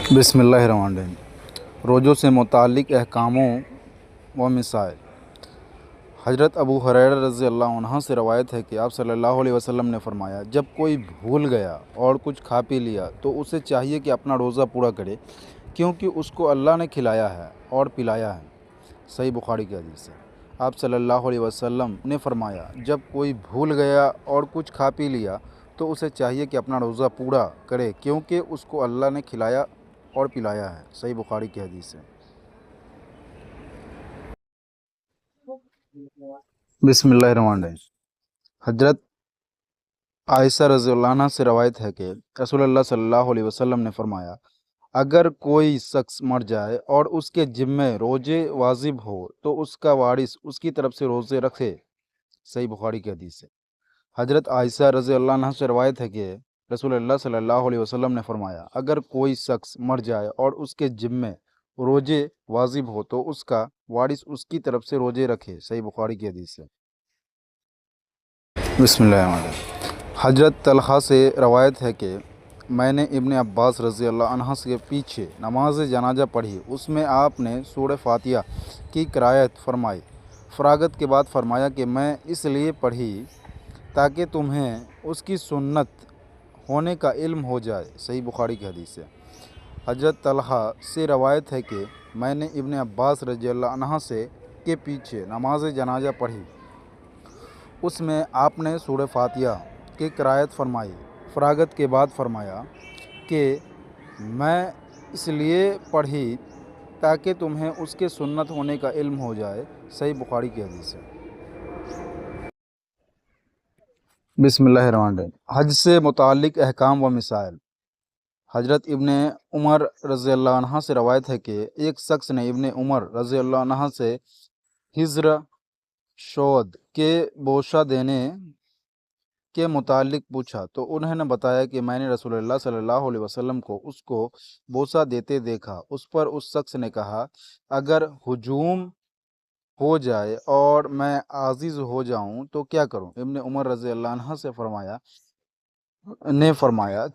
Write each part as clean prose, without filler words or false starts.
बिस्मिल्लाहिर्रहमानिर्रहीम। रोज़ों से मुताल्लिक़ अहकामों व मिसाइल। हज़रत अबू हुरैरा रज़ियल्लाहु अन्हु से रवायत है कि आप सल्लल्लाहु अलैहि वसल्लम ने फ़रमाया, जब कोई भूल गया और कुछ खा पी लिया तो उसे चाहिए कि अपना रोज़ा पूरा करे, क्योंकि उसको अल्लाह ने खिलाया है और पिलाया है। सही बुखारी की हदीस है। आप सल्लल्लाहु अलैहि वसल्लम ने फ़रमाया, जब कोई भूल गया और कुछ खा पी लिया तो उसे चाहिए कि अपना रोज़ा पूरा करे, क्योंकि उसको अल्लाह ने खिलाया और पिलाया है। सही बुखारी की हदीस है। बिस्मिल्लाहिर्रहमानिर्रहीम। हज़रत आयशा रज़ियल्लाहु अन्हा से रवायत है कि रसूलुल्लाह सल्लल्लाहु अलैहि वसल्लम ने फ़रमाया, अगर कोई शख्स मर जाए और उसके ज़िम्मे रोज़े वाजिब हो तो उसका वारिस उसकी तरफ से रोज़े रखे। सही बुखारी की हदीस है। हज़रत आयशा रज़ियल्लाहु अन्हा से रवायत है कि रसूलुल्लाह सल्लल्लाहु अलैहि वसल्लम ने फ़रमाया, अगर कोई शख्स मर जाए और उसके ज़िम्मे रोज़े वाजिब हो तो उसका वारिस उसकी तरफ से रोज़े रखे। सही बुखारी की हदीस है। बिस्मिल्लाहिर्रहमानिर्रहीम। हज़रत तलहा से रवायत है कि मैंने इब्ने अब्बास रज़ियल्लाहु अन्हु के पीछे नमाज जनाजा पढ़ी। उसमें आपने सूरह फातिहा की क़िराअत फरमाई। फ़रागत के बाद फरमाया कि मैं इसलिए पढ़ी ताकि तुम्हें उसकी सुन्नत होने का इल्म हो जाए। सही बुखारी की हदीस है। हज़रत तलहा से रवायत है कि मैंने इब्ने अब्बास रज़ियल्लाहु अन्हु के पीछे नमाज जनाजा पढ़ी। उसमें आपने सूरह फातिहा की क़िराअत फरमाई। फ़रागत के बाद फरमाया कि मैं इसलिए पढ़ी ताकि तुम्हें उसके सुन्नत होने का इल्म हो जाए। सही बुखारी की हदीस है। बिस्मिल्लाहिर्रहमानिर्रहीम। हज से मुताल्लिक़ अहकाम व मिसाइल। हज़रत इब्ने उमर रज़ियल्लाहु अन्हु से रवायत है कि एक शख्स ने इब्ने उमर रज़ियल्लाहु अन्हु से हिज्र शोद के बोशा देने के मुतालिक पूछा तो उन्होंने बताया कि मैंने रसूलुल्लाह सल्लल्लाहु अलैहि वसल्लम को उसको बोसा देते देखा। उस पर उस शख्स ने कहा, अगर हुजूम हो जाए और मैं आजिज़ हो जाऊं तो क्या करूं? इब्ने उमर रज़ियल्लाहु अन्हु से फरमाया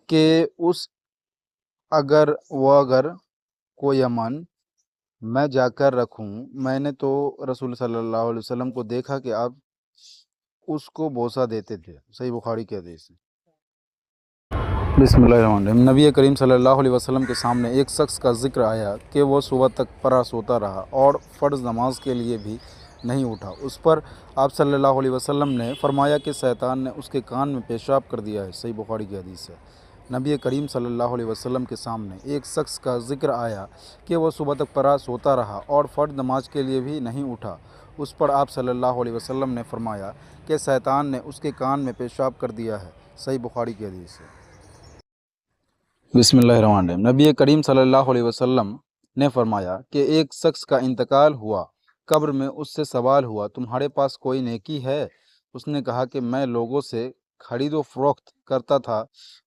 कि अगर कोई अमन मैं जाकर रखूं। मैंने तो रसूल सल्लल्लाहु अलैहि वसल्लम को देखा कि आप उसको बोसा देते थे। सही बुखारी के हदीस है। बिस्मिल्लाहिर्रहमानिर्रहीम। नबी करीम सल्लल्लाहु अलैहि वसल्लम के सामने एक शख्स का जिक्र आया कि वह सुबह तक पड़ा सोता रहा और फ़र्ज़ नमाज के लिए भी नहीं उठा। उस पर आप सल्लल्लाहु अलैहि वसल्लम ने फरमाया कि शैतान ने उसके कान में पेशाब कर दिया है। सही बुखारी की हदीस है। नबी करीम सल्लल्लाहु अलैहि वसल्लम के सामने एक शख्स का जिक्र आया कि वह सुबह तक पड़ा सोता रहा और फ़र्ज़ नमाज के लिए भी नहीं उठा। उस पर आप सल्लल्लाहु अलैहि वसल्लम ने फरमाया कि शैतान ने उसके कान में पेशाब कर दिया है। सही बुखारी की हदीस है। बिस्मिल्लाहिर्रहमानिर्रहीम। नबी करीम सल्लल्लाहु अलैहि वसल्लम ने फरमाया कि एक शख्स का इंतकाल हुआ। कब्र में उससे सवाल हुआ, तुम्हारे पास कोई नेकी है? उसने कहा कि मैं लोगों से खरीद व फरोख्त करता था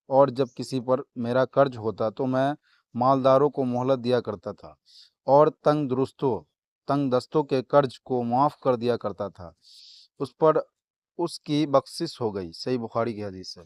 और जब किसी पर मेरा कर्ज होता तो मैं मालदारों को मोहलत दिया करता था और तंग दस्तों के कर्ज को माफ़ कर दिया करता था। उस पर उसकी बख्शिश हो गई। सही बुखारी की हदीस है।